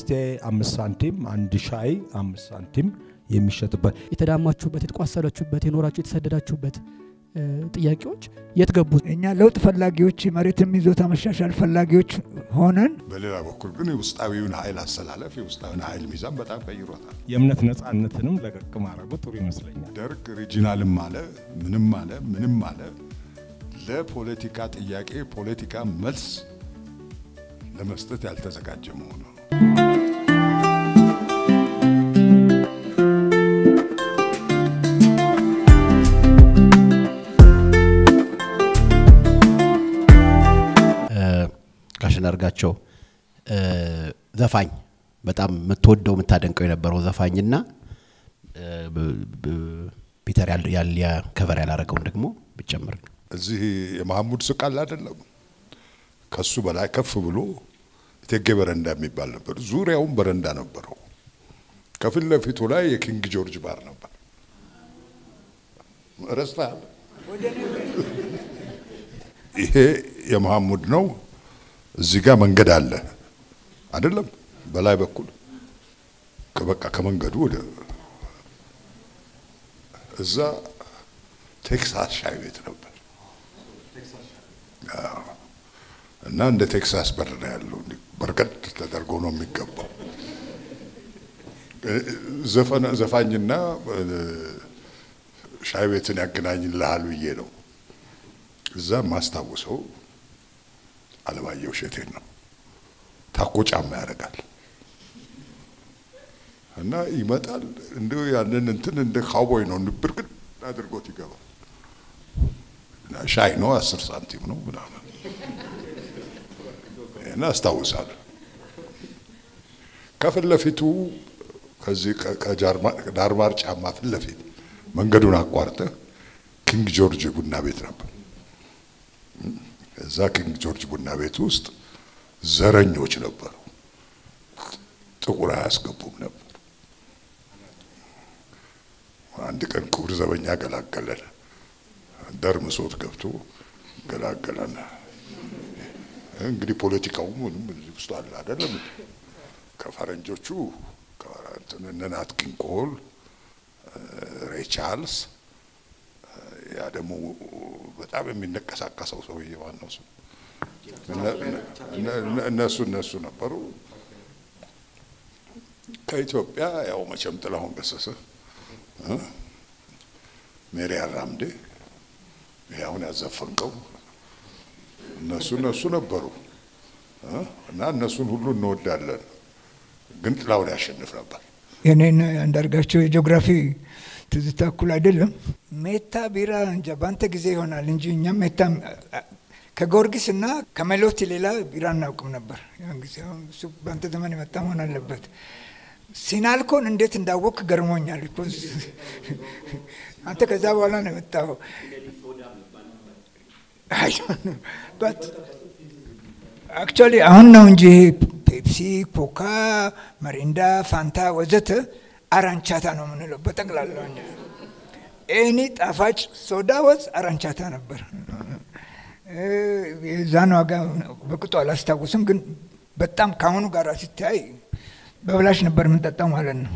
ፓስቴ 5 ሳንቲም አንድ ሻይ 5 ሳንቲም የሚሸጥበት የተዳማችሁበት የተቋሰላችሁበት የኖራችሁ የተሰደዳችሁበት ጥያቄዎች የትገቡ እኛ ለውጥ ፈላጊዎች መሬትም ይዞታ መሻሻል ፈላጊዎች ሆነን በሌላ በኩል ግን ውስጣዊውን ኃይል አሰላለፍ የውስጣዊውን ኃይል ሚዛን በጣም ቀይሮታል የእምነት ነፃነትንም ለቀቅ ማድረጉ ጥሩ ይመስለኛል ደርግ ሪጂናልም ምንም አለ ለፖለቲካ ጥያቄ ፖለቲካ መልስ ለመስጠት ያልተዘጋጀ መሆኑ ነው ካሽናርጋቸው ዘፋኝ በጣም መተወደው መታደንቀው የነበረው ዘፋኝና ፒተር ያልያ ከቨር ያላረገው ደግሞ ብጨምር እዚህ የመሐሙድ ስቃል አይደለም ከሱ በላይ ከፍ ብሎ እቴጌ በረንዳ የሚባል ነበር ዙሪያውን በረንዳ ነበረው ከፊት ለፊቱ ላይ የኪንግ ጆርጅ ባር ነበር ረስታል ይሄ የመሐሙድ ነው እዚህ ጋር መንገድ አለ አይደለም በላይ በኩል ከበቃ ከመንገዱ ወደ እዛ ቴክሳስ ሻይ ቤት ነበር እና እንደ ቴክሳስ በር ነው ያለው በርቀት ተደርጎ ነው የሚገባው ዘፋኝና ሻይ ቤትን ያገናኝልሃል ብዬ ነው እዛ ማስታወሰው አለማየሁ እሸቴን ነው ታኮ ጫማ ያደርጋል እና ይመጣል እንደው ያንን እንትን እንደ ካውቦይ ነው ብርቅድ አድርጎት ይገባል ሻይ ነው 10 ሳንቲም ነው ምናምን እና አስታውሳለሁ ከፊት ለፊቱ ከዚህ ከዳርማር ጫማ ፊት ለፊት መንገዱን አቋርጠ ኪንግ ጆርጅ ቡና ቤት ነበር እዛ ኪንግ ጆርጅ ቡና ቤት ውስጥ ዘረኞች ነበሩ ጥቁር አያስገቡም ነበር አንድ ቀን ክቡር ዘበኛ ገላገለን ደርምሶት ገብቶ ገላገለና እንግዲህ ፖለቲካው ምንም ውስጥ አለ አይደለም ከፈረንጆቹ ከነናት ኪንግ ኮል ሬይ ቻርልስ ያ ደግሞ በጣም የሚነቀሳቀሰው ሰውዬ ዋናው ሰው እነሱ ነበሩ ከኢትዮጵያ ያው መቼም ጥላሁን ገሰሰ ሜሪ አራምዴ ያው ያዘፈንከው እነሱ ነበሩ እና እነሱን ሁሉ እንወዳለን ግን ጥላሁን ያሸንፍ ነበር የኔን አንዳርጋቸው የጂኦግራፊ ትዝታ እኩል አይደለም ሜታ ቢራ እንጃ ባንተ ጊዜ ይሆናል እንጂ እኛ ሜታ ከጎርጊስና ከሜሎቲ ሌላ ቢራ እናውቅም ነበር ያን ጊዜ እሱ ባንተ ዘመን የመጣ መሆን አለበት ሲናልኮን እንዴት እንዳወቅ ገርሞኛል because አንተ ከዛ በኋላ ነው የመጣው but actually አሁን ነው እንጂ ፔፕሲ ኮካ ማሪንዳ ፋንታ ወዘተ አራንቻታ ነው ምንለው በጠቅላላው ኤኒ ጣፋጭ ሶዳ ወዝ አራንቻታ ነበር የዛን ዋጋ በቅጡ አላስታውስም ግን በጣም ካሁኑ ጋር ሲታይ በብላሽ ነበር የምንጠጣው ማለት ነው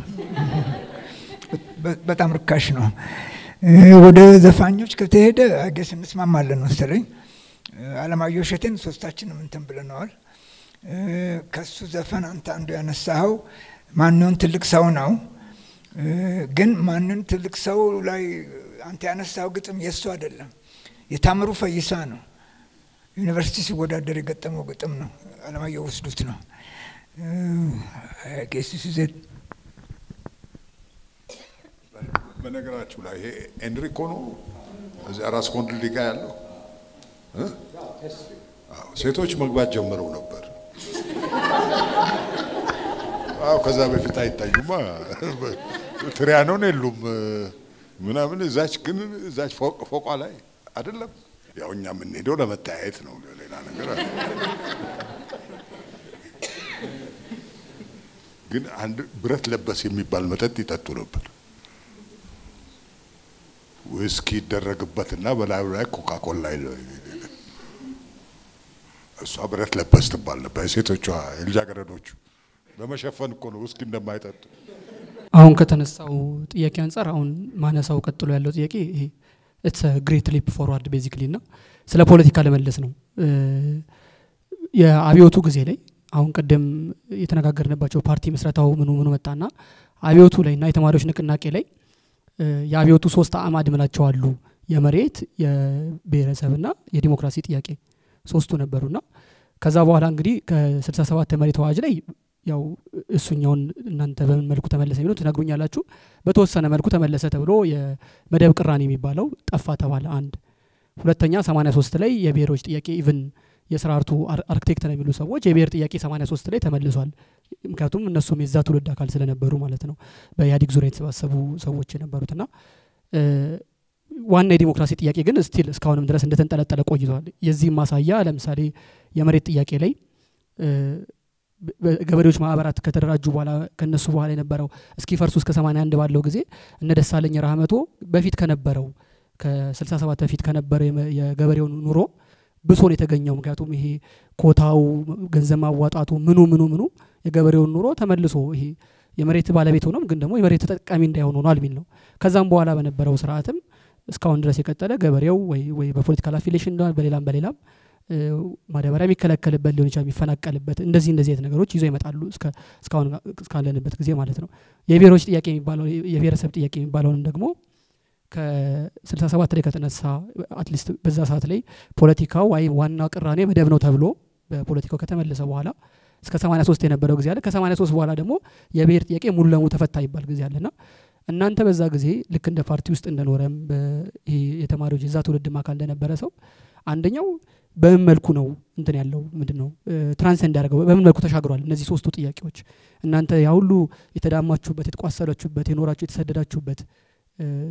በጣም ርካሽ ነው ወደ ዘፋኞች ከተሄደ አገስ እንስማማለን መሰለኝ አለማየሁ እሸቴን ሶስታችንም እንትን ብለናል ከሱ ዘፈን አንተ አንዱ ያነሳው ማንነን ትልቅ ሰው ነው ግን ማንነን ትልቅ ሰው ላይ አንተ ያነሳው ግጥም የሱ አይደለም የታምሩ ፈይሳ ነው ዩኒቨርሲቲ ሲወዳደር የገጠመው ግጥም ነው አለማየሁ ወስዱት ነው አገስ ሲዘት በነገራችሁ ላይ ይሄ ኤንሪኮ ነው እዚህ አራስ ኮንድል ሊጋ ያለው ሴቶች መግባት ጀምረው ነበር ከዛ በፊት አይታዩማ ትሪያኖን የሉም ምናምን እዛች ፎቋ ላይ አይደለም ያው እኛ ምን ሄዶ ለመታየት ነው ሌላ ነገር ግን አንድ ብረት ለበስ የሚባል መጠጥ ይጠጡ ነበር ዊስኪ ይደረግበትና በላዩ ላይ ኮካ ኮላ እሷ ብረት ለበስ ትባል ነበር ሴቶቿ ልጃገረዶቹ በመሸፈን እኮ ነው ውስኪ እንደማይጠጡ። አሁን ከተነሳው ጥያቄ አንፃር አሁን ማነሳው ቀጥሎ ያለው ጥያቄ ይሄ it's a great leap forward basically እና ስለ ፖለቲካ ለመለስ ነው። የአብዮቱ ጊዜ ላይ አሁን ቀደም የተነጋገርንባቸው ፓርቲ መስረታው ምኑ መጣና አብዮቱ ላይና የተማሪዎች ንቅናቄ ላይ የአብዮቱ 3 አዕማድ መላቸው አሉ። የመሬት የብሔረሰብና የዲሞክራሲ ጥያቄ ሶስቱ ነበሩና ከዛ በኋላ እንግዲህ ከ67 የመሬት አዋጅ ላይ ያው እሱኛውን እናንተ በምን መልኩ ተመለሰ ይሉ ተናግሩኛላችሁ። በተወሰነ መልኩ ተመለሰ ተብሎ የመደብ ቅራኔ የሚባለው ጠፋ ተባለ። አንድ ሁለተኛ 83 ላይ የብሔሮች ጥያቄ ኢቭን የስራርቱ አርክቴክት ነው የሚሉ ሰዎች የብሔር ጥያቄ 83 ላይ ተመልሷል። ምክንያቱም እነሱም የዛ ትውልድ አካል ስለነበሩ ማለት ነው። በኢህአዴግ ዙሪያ የተሰባሰቡ ሰዎች የነበሩትና ዋና የዲሞክራሲ ጥያቄ ግን ስቲል እስካሁንም ድረስ እንደተንጠለጠለ ቆይቷል። የዚህ ማሳያ ለምሳሌ የመሬት ጥያቄ ላይ ገበሬዎች ማህበራት ከተደራጁ በኋላ ከነሱ በኋላ የነበረው እስኪ ፈርሱ እስከ 81 ባለው ጊዜ እነ ደሳለኝ ረህመቶ በፊት ከነበረው ከ67 በፊት ከነበረ የገበሬው ኑሮ ብሶን የተገኘው ምክንያቱም ይሄ ኮታው ገንዘብ ማዋጣቱ ምኑ የገበሬው ኑሮ ተመልሶ ይሄ የመሬት ባለቤት ሆኖም ግን ደግሞ የመሬት ተጠቃሚ እንዳይሆን ሆኗል የሚል ነው። ከዛም በኋላ በነበረው ስርዓትም እስካሁን ድረስ የቀጠለ ገበሬው ወይ በፖለቲካል አፊሊዬሽን እንደሆነ በሌላም ማዳበሪያ የሚከለከልበት ሊሆን ይችላል የሚፈናቀልበት እንደዚህ አይነት ነገሮች ይዞ ይመጣሉ እስካሁን እስካለንበት ጊዜ ማለት ነው። የብሔሮች ጥያቄ የሚባለው የብሔረሰብ ጥያቄ የሚባለውን ደግሞ ከ67 ላይ ከተነሳ አትሊስት በዛ ሰዓት ላይ ፖለቲካው ዋና ቅራኔ መደብ ነው ተብሎ በፖለቲካው ከተመለሰ በኋላ እስከ 83 የነበረው ጊዜ አለ። ከ83 በኋላ ደግሞ የብሔር ጥያቄ ሙሉ ለሙሉ ተፈታ ይባል ጊዜ አለና እናንተ በዛ ጊዜ ልክ እንደ ፓርቲ ውስጥ እንደኖረም የተማሪዎች የዛ ትውልድ አካል እንደነበረ ሰው አንደኛው በምን መልኩ ነው እንትን ያለው ምንድነው ትራንሰንድ ያደርገው በምን መልኩ ተሻግሯል እነዚህ ሶስቱ ጥያቄዎች እናንተ ያ ሁሉ የተዳማችሁበት የተቋሰላችሁበት የኖራችሁ የተሰደዳችሁበት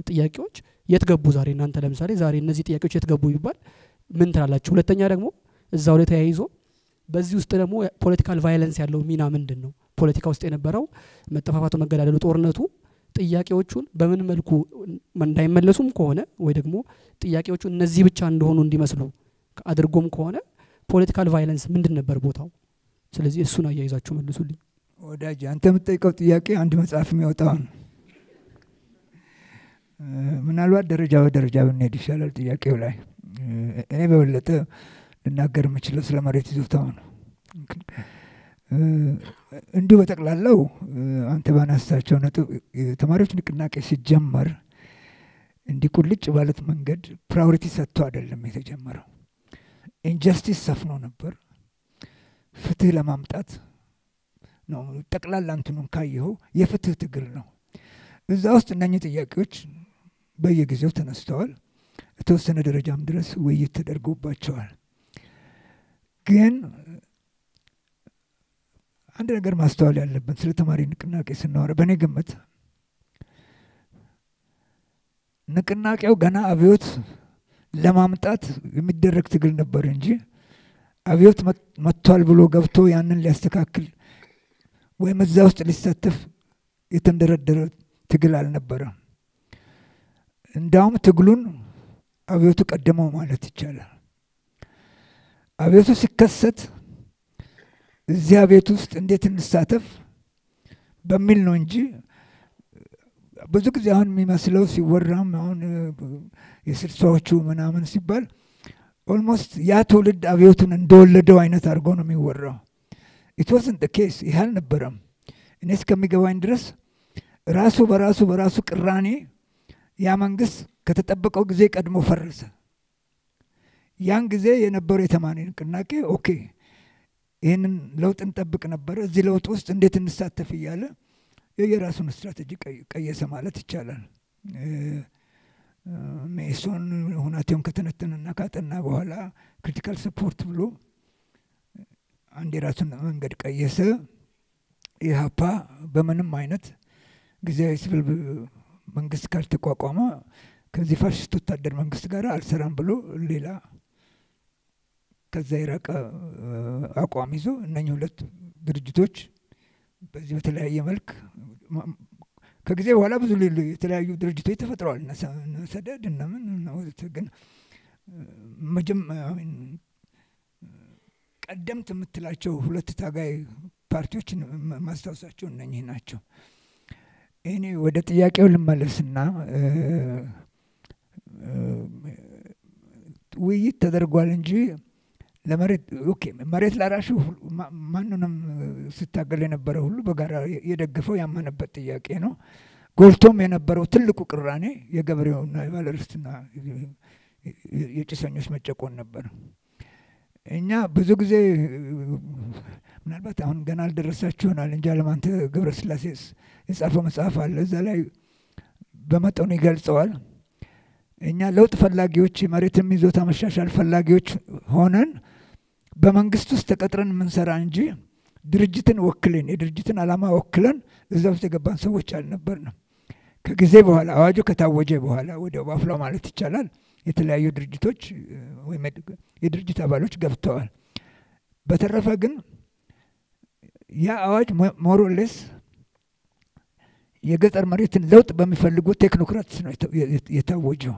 ጥያቄዎች የት ገቡ ዛሬ እናንተ ለምሳሌ ዛሬ እነዚህ ጥያቄዎች የት ገቡ ይባል ምን ትላላችሁ? ሁለተኛ ደግሞ እዛው ላይ ተያይዞ በዚህ ውስጥ ደግሞ ፖለቲካል ቫዮለንስ ያለው ሚና ምንድነው? ፖለቲካ ውስጥ የነበረው መጠፋፋቱ መገዳደሉ ጦርነቱ ጥያቄዎቹን በምን መልኩ እንዳይመለሱም ከሆነ ወይ ደግሞ ጥያቄዎቹ እነዚህ ብቻ እንደሆኑ እንዲመስሉ አድርጎም ከሆነ ፖለቲካል ቫዮለንስ ምንድን ነበር ቦታው? ስለዚህ እሱን አያይዛችሁ መልሱልኝ። ወዳጅ አንተ የምትጠይቀው ጥያቄ አንድ መጽሐፍ የሚያወጣው ነው። ምናልባት ደረጃ በደረጃ ብንሄድ ይሻላል ጥያቄው ላይ። እኔ በበለጠ ልናገር የምችለው ስለ መሬት ይዞታው ነው። እንዲሁ በጠቅላላው አንተ ባነሳቸው ነጥብ ተማሪዎች ንቅናቄ ሲጀመር እንዲህ ቁልጭ ባለት መንገድ ፕራዮሪቲ ሰጥቶ አይደለም የተጀመረው። ኢንጀስቲስ ሰፍኖ ነበር። ፍትህ ለማምጣት ነው። ጠቅላላ እንትኑን ካየው የፍትህ ትግል ነው። እዛ ውስጥ እነኚህ ጥያቄዎች በየጊዜው ተነስተዋል። የተወሰነ ደረጃም ድረስ ውይይት ተደርጎባቸዋል። ግን አንድ ነገር ማስተዋል ያለብን ስለ ተማሪ ንቅናቄ ስናወራ በእኔ ግምት ንቅናቄው ገና አብዮት ለማምጣት የሚደረግ ትግል ነበር እንጂ አብዮት መጥቷል ብሎ ገብቶ ያንን ሊያስተካክል ወይም እዛ ውስጥ ሊሳተፍ የተንደረደረ ትግል አልነበረም። እንዳውም ትግሉን አብዮቱ ቀደመው ማለት ይቻላል። አብዮቱ ሲከሰት እዚያ ቤት ውስጥ እንዴት እንሳተፍ በሚል ነው እንጂ ብዙ ጊዜ አሁን የሚመስለው ሲወራም አሁን የስልሳዎቹ ምናምን ሲባል ኦልሞስት ያ ትውልድ አብዮቱን እንደወለደው አይነት አድርጎ ነው የሚወራው። it wasn't the case። ይህ አልነበረም። እኔ እስከሚገባኝ ድረስ ራሱ በራሱ ቅራኔ ያ መንግስት ከተጠበቀው ጊዜ ቀድሞ ፈረሰ። ያን ጊዜ የነበረው የተማሪ ንቅናቄ ኦኬ ይህንን ለውጥ እንጠብቅ ነበር፣ እዚህ ለውጥ ውስጥ እንዴት እንሳተፍ እያለ የራሱን ስትራቴጂ ቀየሰ ማለት ይቻላል። ሜሶን ሁናቴውን ከተነተነና ካጠና በኋላ ክሪቲካል ሰፖርት ብሎ አንድ የራሱን መንገድ ቀየሰ። ኢህአፓ በምንም አይነት ጊዜያዊ ሲቪል መንግስት ካልተቋቋመ ከዚህ ፋሽስት ወታደር መንግስት ጋር አልሰራም ብሎ ሌላ ከዛ የራቀ አቋም ይዞ እነኚህ ሁለት ድርጅቶች በዚህ በተለያየ መልክ ከጊዜ በኋላ ብዙ የተለያዩ ድርጅቶች ተፈጥረዋል። ሰደድ እና ምን ነው ግን ቀደምት የምትላቸው ሁለት ታጋይ ፓርቲዎችን ማስታወሳቸው እነኚህ ናቸው። እኔ ወደ ጥያቄው ልመለስና ውይይት ተደርጓል እንጂ ለመሬት ኦኬ መሬት ላራሹ ማንንም ሲታገል የነበረው ሁሉ በጋራ የደገፈው ያመነበት ጥያቄ ነው። ጎልቶም የነበረው ትልቁ ቅራኔ የገበሬውና የባለርስትና የጭሰኞች መጨቆን ነበር። እኛ ብዙ ጊዜ ምናልባት አሁን ገና አልደረሳችሁ ይሆናል እንጂ አለማንተ ገብረስላሴ የጻፈው መጽሐፍ አለ። እዛ ላይ በመጠኑ ይገልጸዋል። እኛ ለውጥ ፈላጊዎች የመሬትም ይዞታ መሻሻል ፈላጊዎች ሆነን በመንግስት ውስጥ ተቀጥረን የምንሰራ እንጂ ድርጅትን ወክለን የድርጅትን ዓላማ ወክለን እዛ ውስጥ የገባን ሰዎች አልነበርንም። ከጊዜ በኋላ አዋጁ ከታወጀ በኋላ ወዲያው ባፍላው ማለት ይቻላል የተለያዩ ድርጅቶች ወይ የድርጅት አባሎች ገብተዋል። በተረፈ ግን ያ አዋጅ ሞሮሌስ የገጠር መሬትን ለውጥ በሚፈልጉ ቴክኖክራትስ ነው የታወጀው።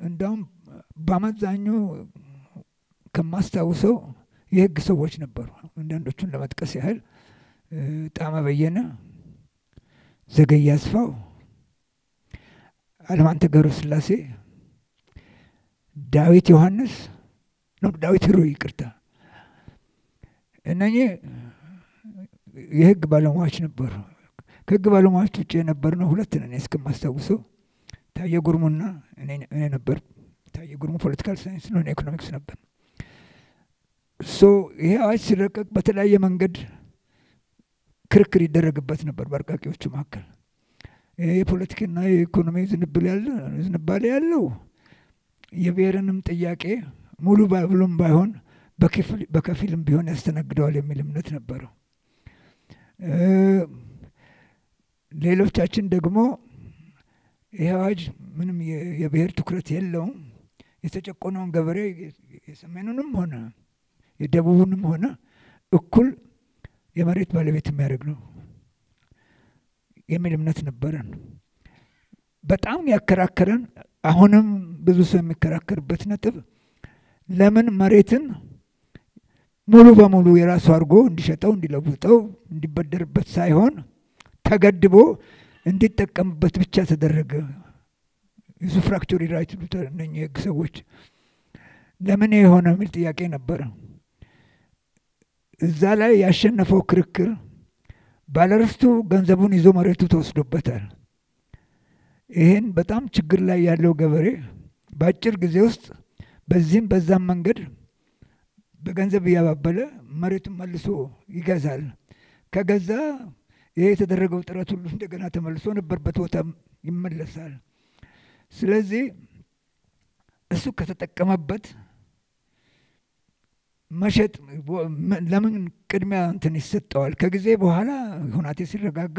እንደውም በአመዛኙ ከማስታውሰው የህግ ሰዎች ነበሩ። አንዳንዶቹን ለመጥቀስ ያህል ጣማ በየነ፣ ዘገየ አስፋው፣ አለማንተ ገብረስላሴ፣ ዳዊት ዮሐንስ ነው ዳዊት ሂሩይ ይቅርታ። እነኚህ የህግ ባለሙያዎች ነበሩ። ከህግ ባለሙያዎች ውጭ የነበርነው ሁለት ነን እስከማስታውሰው፣ ታየ ጉርሙና እኔ ነበር። ታየ ጉርሙ ፖለቲካል ሳይንስ ነው፣ ኢኮኖሚክስ ነበር። ይሄ አዋጅ ሲረቀቅ በተለያየ መንገድ ክርክር ይደረግበት ነበር በአርቃቂዎቹ መካከል። የፖለቲካና የኢኮኖሚ ዝንባሌ ያለው የብሔርንም ጥያቄ ሙሉ ባብሎም ባይሆን በከፊልም ቢሆን ያስተናግደዋል የሚል እምነት ነበረው። ሌሎቻችን ደግሞ ይሄ አዋጅ ምንም የብሔር ትኩረት የለውም፣ የተጨቆነውን ገበሬ የሰሜኑንም ሆነ የደቡቡንም ሆነ እኩል የመሬት ባለቤት የሚያደርግ ነው የሚል እምነት ነበረን። በጣም ያከራከረን አሁንም ብዙ ሰው የሚከራከርበት ነጥብ ለምን መሬትን ሙሉ በሙሉ የራሱ አድርጎ እንዲሸጠው እንዲለውጠው እንዲበደርበት ሳይሆን ተገድቦ እንዲጠቀምበት ብቻ ተደረገ። ዩሱፍራክቸሪ ራይት ሉተር እነኚህ የህግ ሰዎች ለምን የሆነ የሚል ጥያቄ ነበረ። እዛ ላይ ያሸነፈው ክርክር ባለርስቱ ገንዘቡን ይዞ መሬቱ ተወስዶበታል። ይሄን በጣም ችግር ላይ ያለው ገበሬ በአጭር ጊዜ ውስጥ በዚህም በዛም መንገድ በገንዘብ እያባበለ መሬቱን መልሶ ይገዛል። ከገዛ ይሄ የተደረገው ጥረት ሁሉ እንደገና ተመልሶ ነበርበት ቦታ ይመለሳል። ስለዚህ እሱ ከተጠቀመበት መሸጥ ለምን ቅድሚያ እንትን ይሰጠዋል? ከጊዜ በኋላ ሁናቴ ሲረጋጋ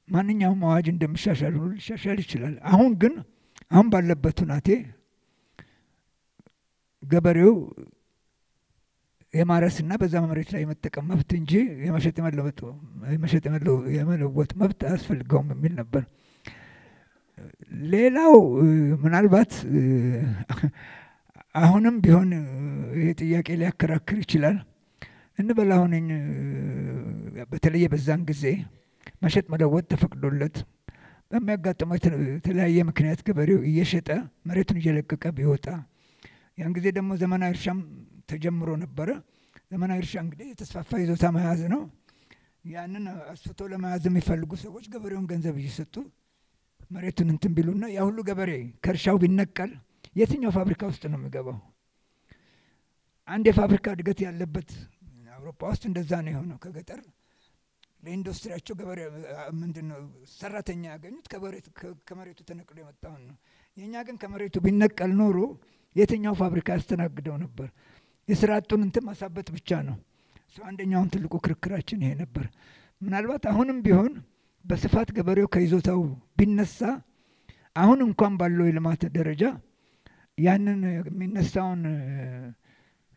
ማንኛውም አዋጅ እንደሚሻሻል ሁሉ ሊሻሻል ይችላል። አሁን ግን አሁን ባለበት ሁናቴ ገበሬው የማረስና በዛ መሬት ላይ የመጠቀም መብት እንጂ የመሸጥ የመለወጥ መብት አያስፈልገውም የሚል ነበር። ሌላው ምናልባት አሁንም ቢሆን ይሄ ጥያቄ ሊያከራክር ይችላል እንበል። አሁን በተለየ በዛን ጊዜ መሸጥ መለወጥ ተፈቅዶለት በሚያጋጥመው የተለያየ ምክንያት ገበሬው እየሸጠ መሬቱን እየለቀቀ ቢወጣ፣ ያን ጊዜ ደግሞ ዘመናዊ እርሻም ተጀምሮ ነበረ። ዘመናዊ እርሻ እንግዲህ የተስፋፋ ይዞታ መያዝ ነው። ያንን አስፍቶ ለመያዝ የሚፈልጉ ሰዎች ገበሬውን ገንዘብ እየሰጡ መሬቱን እንትን ቢሉና ያ ሁሉ ገበሬ ከእርሻው ቢነቀል የትኛው ፋብሪካ ውስጥ ነው የሚገባው? አንድ የፋብሪካ እድገት ያለበት አውሮፓ ውስጥ እንደዛ ነው የሆነው። ከገጠር ለኢንዱስትሪያቸው ገበሬ ምንድነው ሰራተኛ ያገኙት ከመሬቱ ተነቅሎ የመጣው ነው። የኛ ግን ከመሬቱ ቢነቀል ኖሮ የትኛው ፋብሪካ ያስተናግደው ነበር? የስራ አጡን እንትን ማሳበት ብቻ ነው። አንደኛውን ትልቁ ክርክራችን ይሄ ነበር። ምናልባት አሁንም ቢሆን በስፋት ገበሬው ከይዞታው ቢነሳ አሁን እንኳን ባለው የልማት ደረጃ ያንን የሚነሳውን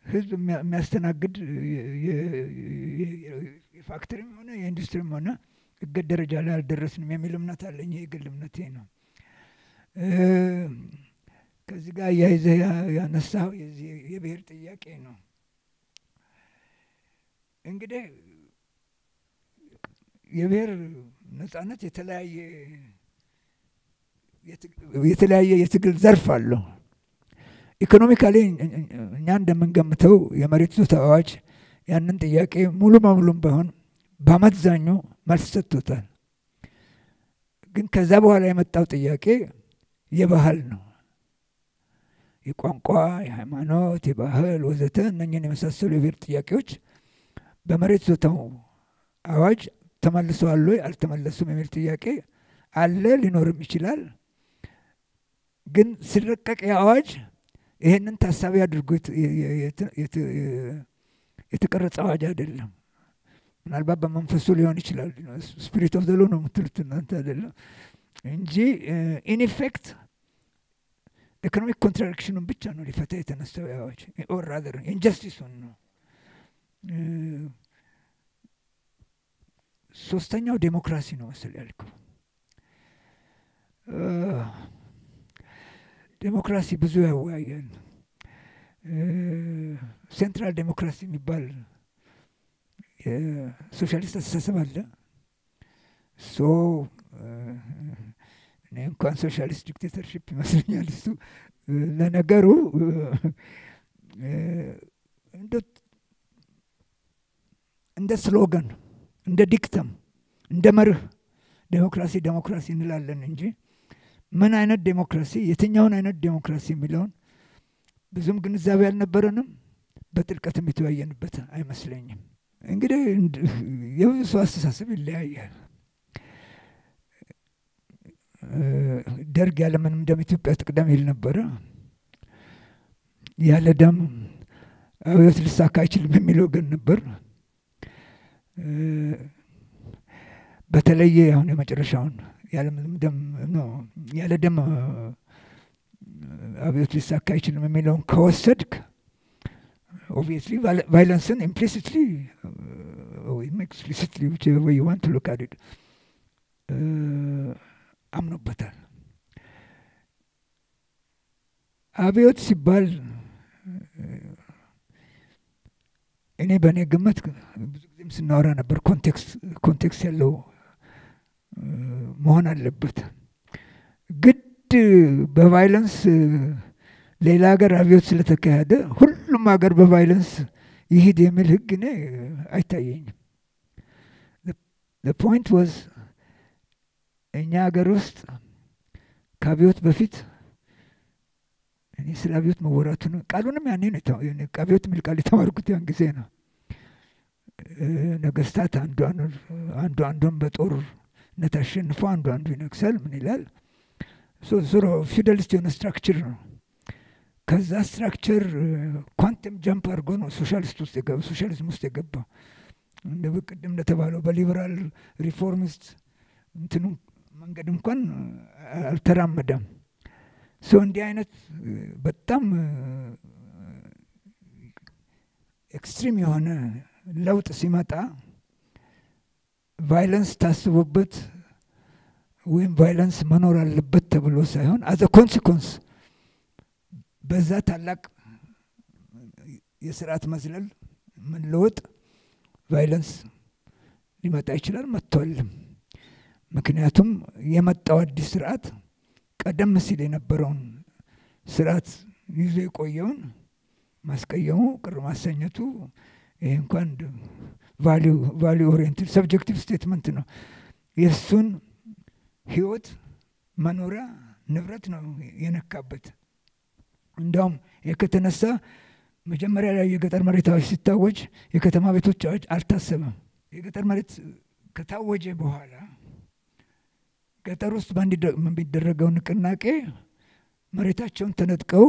ህዝብ የሚያስተናግድ የፋክተሪም ሆነ የኢንዱስትሪም ሆነ እገት ደረጃ ላይ አልደረስንም የሚል እምነት አለኝ። የግል እምነቴ ነው። ከዚህ ጋር ያይዘህ ያነሳው የብሔር ጥያቄ ነው። እንግዲህ የብሔር ነጻነት የተለያየ የትግል ዘርፍ አለው። ኢኮኖሚካሊ እኛ እንደምንገምተው የመሬት ይዞታ አዋጅ ያንን ጥያቄ ሙሉ በሙሉም ባይሆን በአመዛኙ መልስ ሰጥቶታል። ግን ከዛ በኋላ የመጣው ጥያቄ የባህል ነው። የቋንቋ፣ የሃይማኖት፣ የባህል ወዘተ እነኝን የመሳሰሉ የብሔር ጥያቄዎች በመሬት ይዞታው አዋጅ ተመልሰዋል ወይ አልተመለሱም የሚል ጥያቄ አለ፣ ሊኖርም ይችላል። ግን ሲረቀቅ የአዋጅ ይሄንን ታሳቢ አድርጎ የተቀረጸ አዋጅ አይደለም። ምናልባት በመንፈሱ ሊሆን ይችላል። ስፒሪት ኦፍ ዘ ሎ ነው የምትሉት እናንተ አይደለም እንጂ ኢን ኢፌክት ኢኮኖሚክ ኮንትራዲክሽኑን ብቻ ነው ሊፈታ የተነሳው አዋጅ። ኦር ራዘር ኢንጀስቲሱን ነው። ሶስተኛው ዴሞክራሲ ነው መሰል ያልከው። ዴሞክራሲ ብዙ ያወያያል። ሴንትራል ዴሞክራሲ የሚባል የሶሻሊስት አስተሳሰብ አለ። እኔ እንኳን ሶሻሊስት ዲክቴተርሺፕ ይመስለኛል እሱ። ለነገሩ እንደ ስሎገን፣ እንደ ዲክተም፣ እንደ መርህ ዴሞክራሲ እንላለን እንጂ ምን አይነት ዴሞክራሲ፣ የትኛውን አይነት ዴሞክራሲ የሚለውን ብዙም ግንዛቤ አልነበረንም። በጥልቀትም የተወያየንበት አይመስለኝም። እንግዲህ የብዙ ሰው አስተሳሰብ ይለያያል። ደርግ ያለምንም ደም ኢትዮጵያ ትቅደም ይል ነበረ። ያለ ደም አብዮት ሊሳካ አይችልም የሚል ወገን ነበር። በተለየ አሁን የመጨረሻውን ያለምንም ደም ነው ያለ ደም አብዮት ሊሳካ አይችልም የሚለውን ከወሰድክ obviously violence implicitly or explicitly, whichever way you want to look at it, አምኖበታል። አብዮት ሲባል እኔ በእኔ ግምት ብዙ ጊዜም ስናወራ ነበር፣ ኮንቴክስት ያለው መሆን አለበት። ግድ በቫይለንስ ሌላ ሀገር አብዮት ስለተካሄደ ሁሉም ሀገር በቫይለንስ ይሂድ የሚል ህግ እኔ አይታየኝም። the point was እኛ ሀገር ውስጥ ከአብዮት በፊት እኔ ስለ አብዮት መወራቱን ቃሉንም ያኔ ነው አብዮት የሚል ቃል የተማርኩት ያን ጊዜ ነው። ነገስታት አንዱን በጦርነት አሸንፎ አንዱ ይነግሳል። ምን ይላል? ዞሮ ፊውዳሊስት የሆነ ስትራክቸር ነው። ከዛ ስትራክቸር ኳንተም ጃምፕ አድርጎ ነው ሶሻሊዝም ውስጥ የገባው። እንደ በቅድም እንደተባለው በሊበራል ሪፎርሚስት እንትኑ መንገድ እንኳን አልተራመደም። እንዲህ አይነት በጣም ኤክስትሪም የሆነ ለውጥ ሲመጣ ቫይለንስ ታስቦበት ወይም ቫይለንስ መኖር አለበት ተብሎ ሳይሆን አዘ ኮንሲኮንስ በዛ ታላቅ የስርዓት መዝለል መለወጥ ቫይለንስ ሊመጣ ይችላል፣ መጥቷልም። ምክንያቱም የመጣው አዲስ ስርዓት ቀደም ሲል የነበረውን ስርዓት ይዞ የቆየውን ማስቀየሙ፣ ቅር ማሰኘቱ ይሄ እንኳን ቫሊዩ ኦሪየንትድ ሰብጀክቲቭ ስቴትመንት ነው። የእሱን ህይወት መኖሪያ ንብረት ነው የነካበት። እንደውም ከተነሳ መጀመሪያ ላይ የገጠር መሬት አዋጅ ሲታወጅ የከተማ ቤቶች አዋጅ አልታሰበም። የገጠር መሬት ከታወጀ በኋላ ገጠር ውስጥ በሚደረገው ንቅናቄ መሬታቸውን ተነጥቀው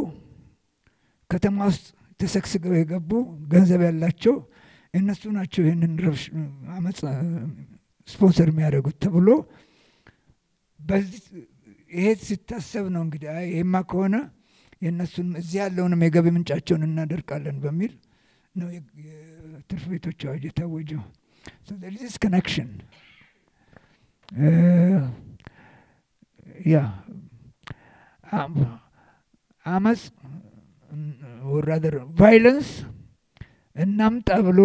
ከተማ ውስጥ ተሰግስገው የገቡ ገንዘብ ያላቸው እነሱ ናቸው ይህንን ረብሽ አመጽ ስፖንሰር የሚያደርጉት ተብሎ በዚህ ይሄ ሲታሰብ ነው እንግዲህ ይሄማ ከሆነ የእነሱን እዚህ ያለውንም የገቢ ምንጫቸውን እናደርቃለን በሚል ነው የትርፍ ቤቶች አዋጅ የታወጀው። so there is this connection. አመጽ or rather violence እናምጣ ብሎ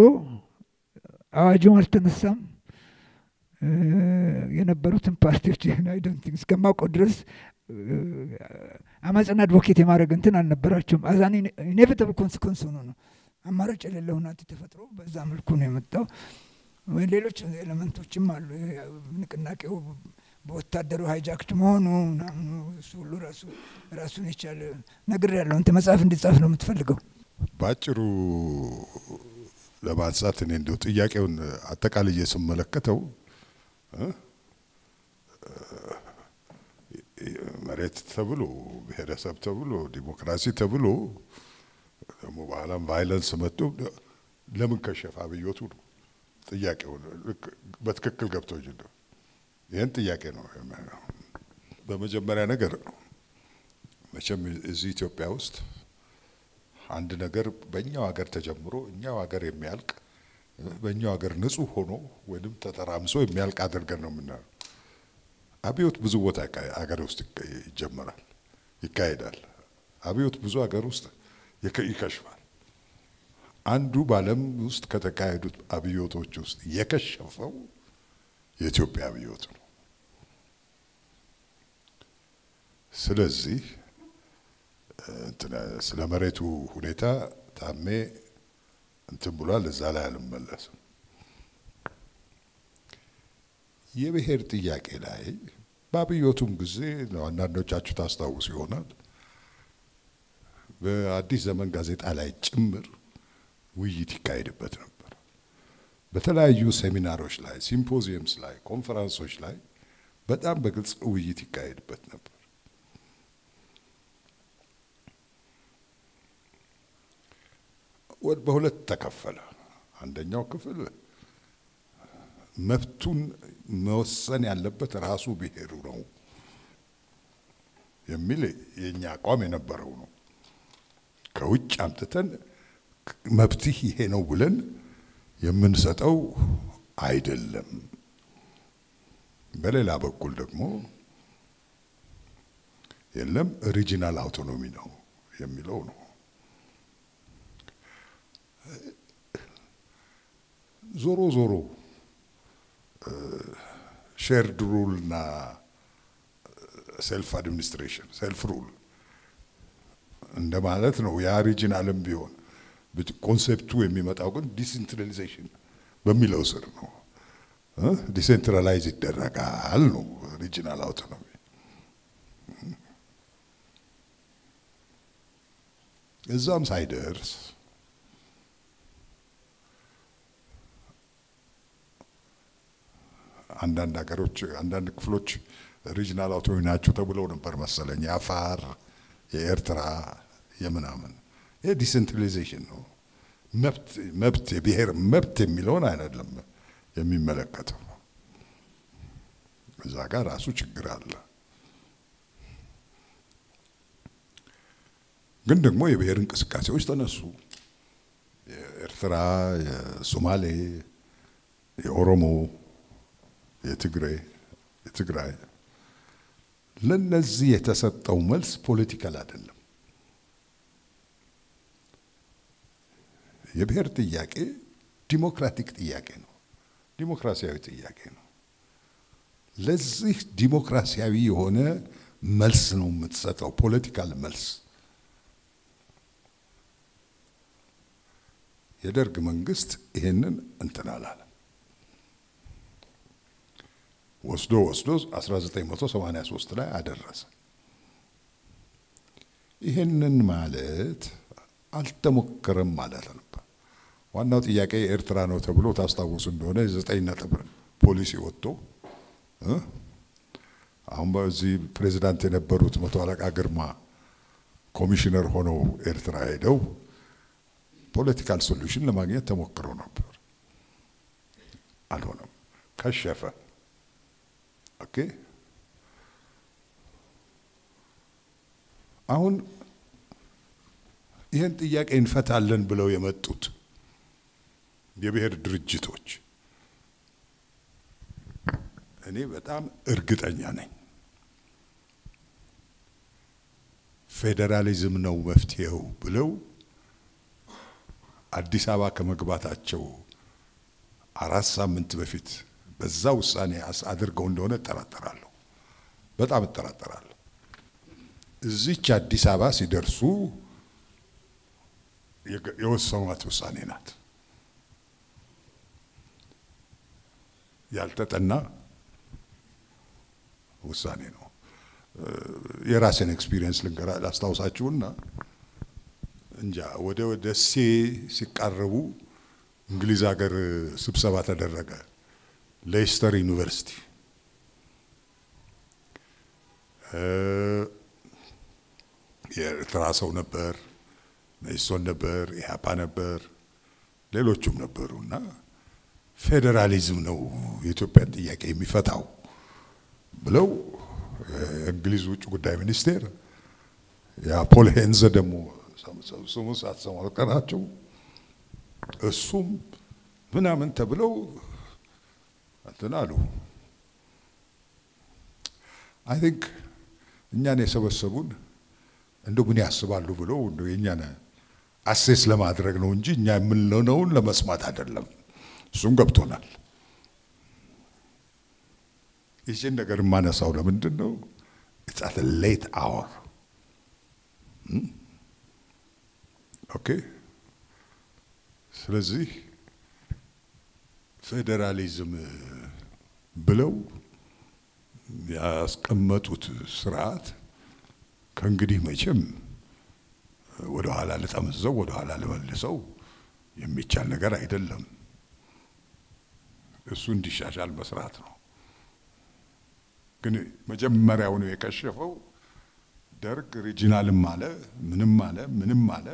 አዋጁም አልተነሳም። የነበሩትን ፓርቲዎች አይ ዶንት ቲንክ እስከማውቀው ድረስ አመፅና አድቮኬት የማድረግ እንትን አልነበራቸውም። አዛን ኢኔቪታብል ኮንሲኮንስ ሆኖ ነው አማራጭ የሌለው ሁናቴ ተፈጥሮ በዛ መልኩ ነው የመጣው። ሌሎች ኤሌመንቶችም አሉ። ንቅናቄው በወታደሩ ሃይጃክት መሆኑ ምናምኑ እሱ ሁሉ ራሱን የቻለ ነገር ያለው እንትን መጽሐፍ እንዲጻፍ ነው የምትፈልገው። ባጭሩ ለማንሳት እኔ እንደው ጥያቄውን አጠቃላይ ስመለከተው መሬት ተብሎ ብሔረሰብ ተብሎ ዲሞክራሲ ተብሎ ደግሞ በኋላም ቫይለንስ መጥቶ ለምን ከሸፈ አብዮቱ ነው ጥያቄው። በትክክል ገብቶኝ ነው ይሄን ጥያቄ ነው። በመጀመሪያ ነገር መቼም እዚህ ኢትዮጵያ ውስጥ አንድ ነገር በእኛው ሀገር ተጀምሮ እኛው ሀገር የሚያልቅ በእኛው ሀገር ንጹህ ሆኖ ወይንም ተጠራምሶ የሚያልቅ አድርገን ነው የምናየው። አብዮት ብዙ ቦታ ሀገር ውስጥ ይጀመራል፣ ይካሄዳል። አብዮት ብዙ ሀገር ውስጥ ይከሽፋል። አንዱ በዓለም ውስጥ ከተካሄዱት አብዮቶች ውስጥ የከሸፈው የኢትዮጵያ አብዮት ነው። ስለዚህ ስለ መሬቱ ሁኔታ ታሜ እንትን ብሏል፣ እዛ ላይ አልመለስም። የብሔር ጥያቄ ላይ በአብዮቱም ጊዜ አንዳንዶቻችሁ ታስታውሱ ይሆናል በአዲስ ዘመን ጋዜጣ ላይ ጭምር ውይይት ይካሄድበት ነበር። በተለያዩ ሴሚናሮች ላይ፣ ሲምፖዚየምስ ላይ፣ ኮንፈረንሶች ላይ በጣም በግልጽ ውይይት ይካሄድበት ነበር። በሁለት ተከፈለ። አንደኛው ክፍል መብቱን መወሰን ያለበት ራሱ ብሔሩ ነው የሚል የኛ አቋም የነበረው ነው። ከውጭ አምጥተን መብትህ ይሄ ነው ብለን የምንሰጠው አይደለም። በሌላ በኩል ደግሞ የለም ሪጂናል አውቶኖሚ ነው የሚለው ነው። ዞሮ ዞሮ ሼርድ ሩል እና ሴልፍ አድሚኒስትሬሽን ሴልፍ ሩል እንደማለት ነው። ያ ሪጂናልም ቢሆን ኮንሴፕቱ የሚመጣው ግን ዲሴንትራላይዜሽን በሚለው ስር ነው። ዲሴንትራላይዝ ይደረጋል ነው ሪጂናል አውቶኖሚ። እዛም ሳይደርስ አንዳንድ ሀገሮች አንዳንድ ክፍሎች ሪጂናል አውቶኖሚ ናቸው ተብለው ነበር መሰለኝ። የአፋር፣ የኤርትራ፣ የምናምን ይሄ ዲሴንትራላይዜሽን ነው። መብት የብሔር መብት የሚለውን አይደለም የሚመለከተው። እዛ ጋር ራሱ ችግር አለ። ግን ደግሞ የብሔር እንቅስቃሴዎች ተነሱ። የኤርትራ፣ የሶማሌ፣ የኦሮሞ፣ የትግራይ ለነዚህ የተሰጠው መልስ ፖለቲካል አይደለም። የብሔር ጥያቄ ዲሞክራቲክ ጥያቄ ነው፣ ዲሞክራሲያዊ ጥያቄ ነው። ለዚህ ዲሞክራሲያዊ የሆነ መልስ ነው የምትሰጠው፣ ፖለቲካል መልስ። የደርግ መንግስት ይሄንን እንትን አላለም። ወስዶ 1983 ላይ አደረሰ። ይሄንን ማለት አልተሞከረም ማለት ነበር። ዋናው ጥያቄ ኤርትራ ነው ተብሎ ታስታውሱ እንደሆነ የ9 ነጥብ ፖሊሲ ወጥቶ አሁን በዚህ ፕሬዝዳንት የነበሩት መቶ አለቃ ግርማ ኮሚሽነር ሆነው ኤርትራ ሄደው ፖለቲካል ሶሉሽን ለማግኘት ተሞክሮ ነበር፣ አልሆነም፣ ከሸፈ። ኦኬ አሁን ይህን ጥያቄ እንፈታለን ብለው የመጡት የብሔር ድርጅቶች እኔ በጣም እርግጠኛ ነኝ ፌዴራሊዝም ነው መፍትሄው ብለው አዲስ አበባ ከመግባታቸው 4 ሳምንት በፊት በዛ ውሳኔ አድርገው እንደሆነ እጠራጠራለሁ፣ በጣም እጠራጠራለሁ። እዚች አዲስ አበባ ሲደርሱ የወሰኗት ውሳኔ ናት። ያልተጠና ውሳኔ ነው። የራሴን ኤክስፒሪየንስ ላስታውሳችሁና እንጃ ወደ ደሴ ሲቃረቡ እንግሊዝ ሀገር ስብሰባ ተደረገ፣ ሌስተር ዩኒቨርሲቲ። የኤርትራ ሰው ነበር፣ መኢሶን ነበር፣ ኢህአፓ ነበር፣ ሌሎቹም ነበሩና ፌዴራሊዝም ነው የኢትዮጵያን ጥያቄ የሚፈታው ብለው የእንግሊዝ ውጭ ጉዳይ ሚኒስቴር ያ ፖል ሄንዘ ደግሞ ስሙን ሳትሰሙ አልቀራችሁ እሱም ምናምን ተብለው እንትን አሉ። አይ ቲንክ እኛን የሰበሰቡን እንደው ምን ያስባሉ ብለው እንደው የኛን አሴስ ለማድረግ ነው እንጂ እኛ የምንለውን ለመስማት አይደለም። እሱም ገብቶናል። ይህን ነገር የማነሳው ለምንድን ነው? it's at a late hour. ኦኬ። ስለዚህ ፌዴራሊዝም ብለው ያስቀመጡት ስርዓት ከእንግዲህ መቼም ወደ ኋላ ልጠመዘው ወደ ኋላ ልመልሰው የሚቻል ነገር አይደለም። እሱ እንዲሻሻል መስራት ነው። ግን መጀመሪያው ነው የከሸፈው። ደርግ ሪጂናልም አለ ምንም አለ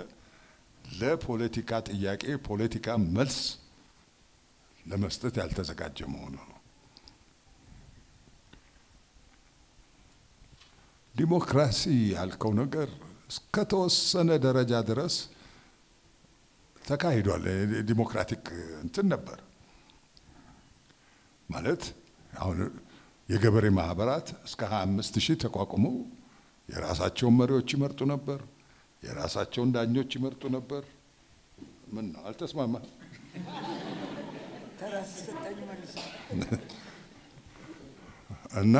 ለፖለቲካ ጥያቄ ፖለቲካ መልስ ለመስጠት ያልተዘጋጀ መሆኑ ነው። ዲሞክራሲ ያልከው ነገር እስከተወሰነ ደረጃ ድረስ ተካሂዷል። ዲሞክራቲክ እንትን ነበር ማለት አሁን የገበሬ ማህበራት እስከ 25000 ተቋቁመው የራሳቸውን መሪዎች ይመርጡ ነበር፣ የራሳቸውን ዳኞች ይመርጡ ነበር። ምን ነው አልተስማማ? ተራስ ሰጣኝ ማለት እና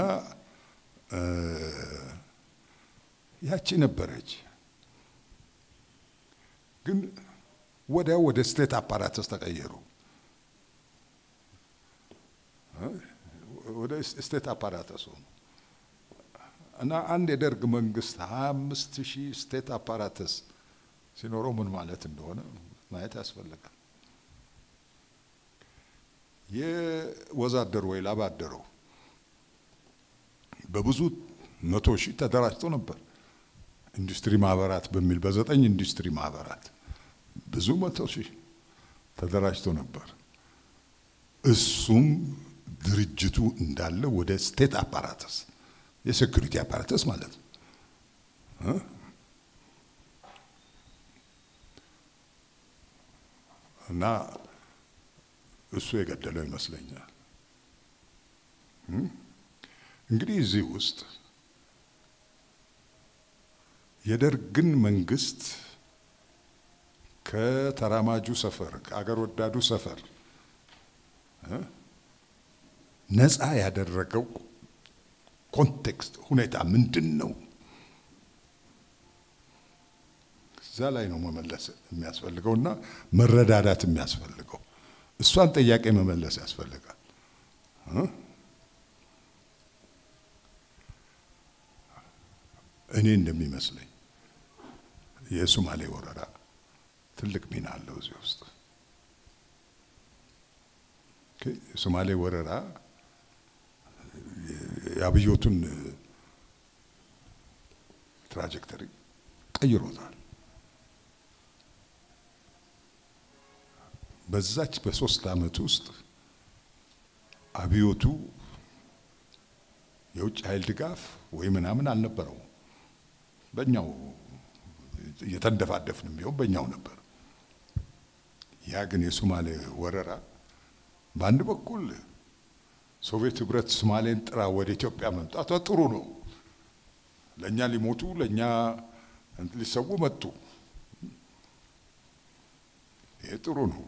ያቺ ነበረች። ግን ወዲያው ወደ ስቴት አፓራተስ ተቀየሩ። ወደ ስቴት አፓራተስ ሆኑ እና አንድ የደርግ መንግስት 25000 ስቴት አፓራተስ ሲኖረው ምን ማለት እንደሆነ ማየት ያስፈልጋል። የወዛደሩ ወይ ላባደረው በብዙ 100,000 ተደራጅቶ ነበር። ኢንዱስትሪ ማህበራት በሚል በ9 ኢንዱስትሪ ማህበራት ብዙ 100,000 ተደራጅቶ ነበር። እሱም ድርጅቱ እንዳለ ወደ ስቴት አፓራተስ የሴኩሪቲ አፓራተስ ማለት ነው እና እሱ የገደለው ይመስለኛል። እንግዲህ እዚህ ውስጥ የደርግን መንግስት ከተራማጁ ሰፈር ከአገር ወዳዱ ሰፈር ነፃ ያደረገው ኮንቴክስት ሁኔታ ምንድን ነው? እዛ ላይ ነው መመለስ የሚያስፈልገውና መረዳዳት የሚያስፈልገው። እሷን ጥያቄ መመለስ ያስፈልጋል። እኔ እንደሚመስለኝ የሶማሌ ወረራ ትልቅ ሚና አለው እዚህ ውስጥ። የሶማሌ ወረራ የአብዮቱን ትራጀክተሪ ቀይሮታል። በዛች በ3 ዓመት ውስጥ አብዮቱ የውጭ ኃይል ድጋፍ ወይ ምናምን አልነበረው። በእኛው እየተንደፋደፍንም ቢሆን በእኛው ነበር። ያ ግን የሶማሌ ወረራ በአንድ በኩል ሶቪየት ህብረት ሶማሌን ጥራ ወደ ኢትዮጵያ መምጣቷ ጥሩ ነው። ለኛ ሊሞቱ ለኛ ሊሰው መጡ። ይሄ ጥሩ ነው።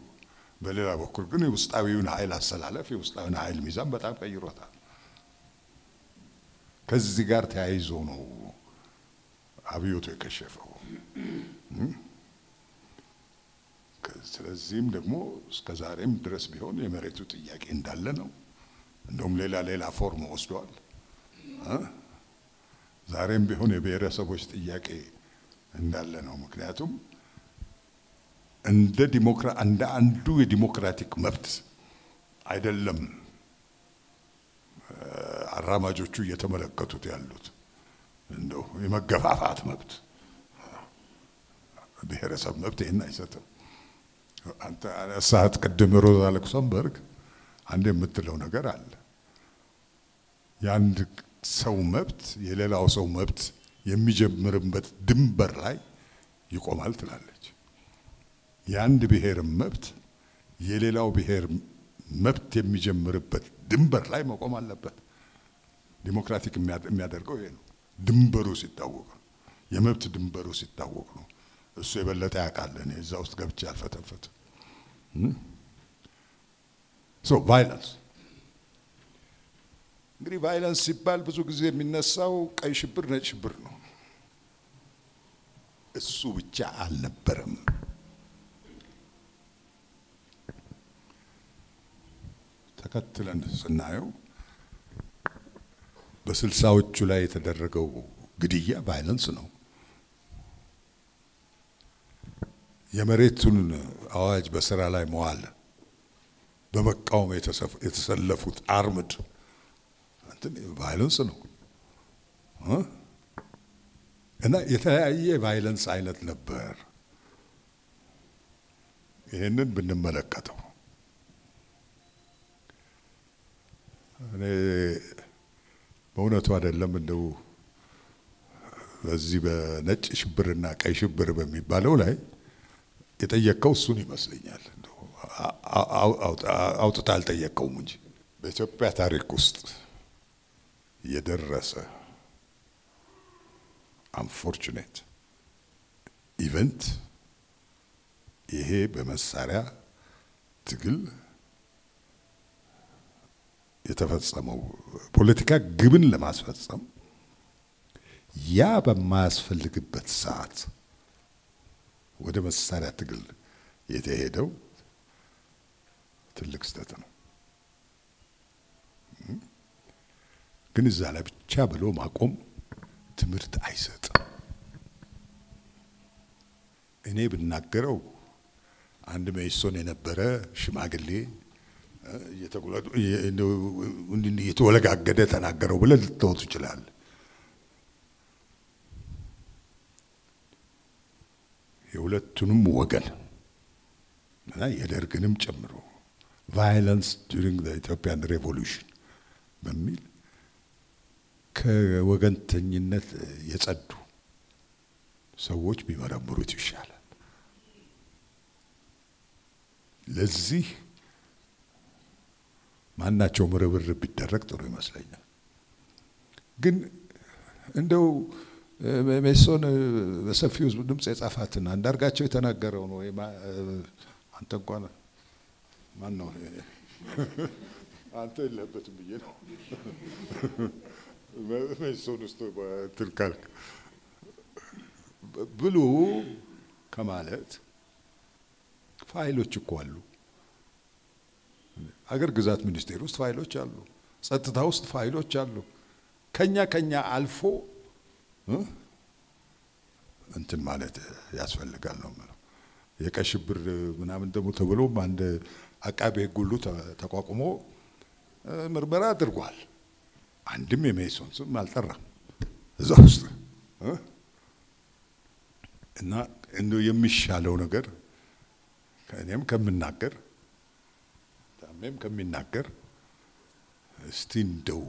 በሌላ በኩል ግን የውስጣዊውን ኃይል አሰላለፍ የውስጣዊውን ኃይል ሚዛን በጣም ቀይሮታል። ከዚህ ጋር ተያይዞ ነው አብዮቱ የከሸፈው። ስለዚህም ደግሞ እስከዛሬም ድረስ ቢሆን የመሬቱ ጥያቄ እንዳለ ነው። እንደውም ሌላ ፎርም ወስዷል። ዛሬም ቢሆን የብሔረሰቦች ጥያቄ እንዳለ ነው። ምክንያቱም እንደ አንዱ የዲሞክራቲክ መብት አይደለም አራማጆቹ እየተመለከቱት ያሉት እንደው የመገፋፋት መብት። ብሔረሰብ መብት ይሄን አይሰጥም። አንተ አነሳት ቅድም ሮዛ ሉክሰምበርግ አንድ የምትለው ነገር አለ። የአንድ ሰው መብት የሌላው ሰው መብት የሚጀምርበት ድንበር ላይ ይቆማል ትላለች። የአንድ ብሔር መብት የሌላው ብሔር መብት የሚጀምርበት ድንበር ላይ መቆም አለበት። ዲሞክራቲክ የሚያደርገው ይሄ ነው። ድንበሩ ሲታወቅ ነው። የመብት ድንበሩ ሲታወቅ ነው። እሱ የበለጠ ያውቃል። እኔ እዛ ውስጥ ገብቼ አልፈተፈትም። ሶ ቫይለንስ እንግዲህ ቫይለንስ ሲባል ብዙ ጊዜ የሚነሳው ቀይ ሽብር፣ ነጭ ሽብር ነው። እሱ ብቻ አልነበረም። ተከትለን ስናየው በ60ዎቹ ላይ የተደረገው ግድያ ቫይለንስ ነው። የመሬቱን አዋጅ በስራ ላይ መዋል በመቃወም የተሰለፉት አርምድ እንትን ቫይለንስ ነው እና የተለያየ ቫይለንስ አይነት ነበር። ይሄንን ብንመለከተው እኔ በእውነቱ አይደለም እንደው በዚህ በነጭ ሽብርና ቀይ ሽብር በሚባለው ላይ የጠየቀው እሱን ይመስለኛል። አውጥታ አልጠየቀውም እንጂ በኢትዮጵያ ታሪክ ውስጥ የደረሰ አንፎርቹኔት ኢቨንት ይሄ በመሳሪያ ትግል የተፈጸመው ፖለቲካ ግብን ለማስፈጸም ያ በማያስፈልግበት ሰዓት ወደ መሳሪያ ትግል የተሄደው ትልቅ ስህተት ነው። ግን እዛ ላይ ብቻ ብሎ ማቆም ትምህርት አይሰጥም። እኔ ብናገረው አንድ መይሶን የነበረ ሽማግሌ የተወለጋገደ ተናገረው ብለህ ልትተው ትችላለህ። የሁለቱንም ወገን እና የደርግንም ጨምሮ ቫይለንስ ዱሪንግ ዘ ኢትዮጵያን ሬቮሉሽን በሚል ከወገንተኝነት የጸዱ ሰዎች ቢመረምሩት ይሻላል። ለዚህ ማናቸው ምርምር ቢደረግ ጥሩ ይመስለኛል። ግን እንደው መይሶን በሰፊው ድምጽ የጻፋትን አንዳርጋቸው የተናገረው ነው። አንተ እንኳን ማን ነው አንተ የለበትም ብዬ ነው መይሶን ውስጥ በትልካል ብሎ ከማለት ፋይሎች እኮ አሉ። አገር ግዛት ሚኒስቴር ውስጥ ፋይሎች አሉ። ጸጥታ ውስጥ ፋይሎች አሉ። ከኛ አልፎ እንትን ማለት ያስፈልጋል ነው ማለት። የቀይ ሽብር ምናምን ደግሞ ተብሎ አንድ አቃቤ ሕግ ሁሉ ተቋቁሞ ምርመራ አድርጓል። አንድም የመይሶን ስም አልጠራም እዛ ውስጥ እና እንደው የሚሻለው ነገር ከእኔም ከምናገር ታሜም ከሚናገር እስቲ እንደው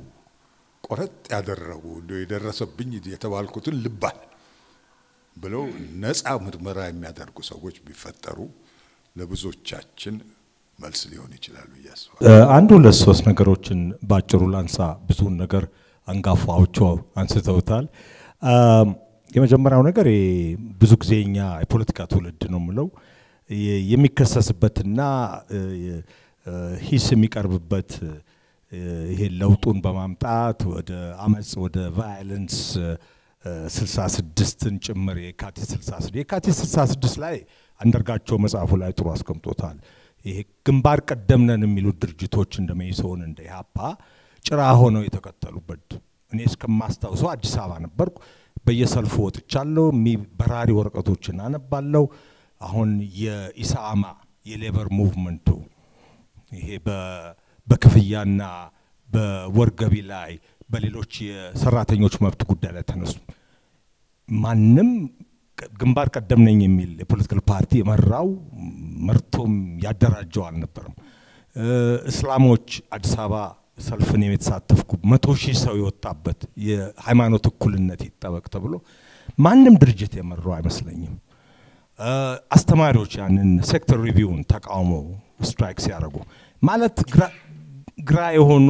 ቆረጥ ያደረጉ እንደው የደረሰብኝ የተባልኩትን ልባል ብለው ነፃ ምርመራ የሚያደርጉ ሰዎች ቢፈጠሩ ለብዙዎቻችን መልስ ሊሆን ይችላል ያስባል። አንድ ሁለት ሶስት ነገሮችን ባጭሩ ላንሳ። ብዙውን ነገር አንጋፋዎቹ አንስተውታል። የመጀመሪያው ነገር ብዙ ጊዜኛ የፖለቲካ ትውልድ ነው የምለው የሚከሰስበትና ሂስ የሚቀርብበት ይሄ ለውጡን በማምጣት ወደ አመጽ ወደ ቫዮለንስ 66ን ጭምር የካቲት 66 ላይ አንደርጋቸው መጽሐፉ ላይ ጥሩ አስቀምጦታል። ይሄ ግንባር ቀደምነን የሚሉት ድርጅቶች እንደመይሶን እንደ ኢህአፓ ጭራ ሆነው የተከተሉበት እኔ እስከማስታውሰው አዲስ አበባ ነበርኩ። በየሰልፉ ወጥቻለሁ። በራሪ ወረቀቶችን አነባለሁ። አሁን የኢሳማ የሌበር ሙቭመንቱ ይሄ በክፍያና በወርገቢ ላይ በሌሎች የሰራተኞች መብት ጉዳይ ላይ ተነሱ። ማንም ግንባር ቀደም ነኝ የሚል የፖለቲካል ፓርቲ የመራው መርቶም ያደራጀው አልነበረም። እስላሞች አዲስ አበባ ሰልፍን የተሳተፍኩ 100,000 ሰው የወጣበት የሃይማኖት እኩልነት ይጠበቅ ተብሎ ማንም ድርጅት የመራው አይመስለኝም። አስተማሪዎች ያንን ሴክተር ሪቪውን ተቃውሞ ስትራይክ ሲያደርጉ ማለት ግራ የሆኑ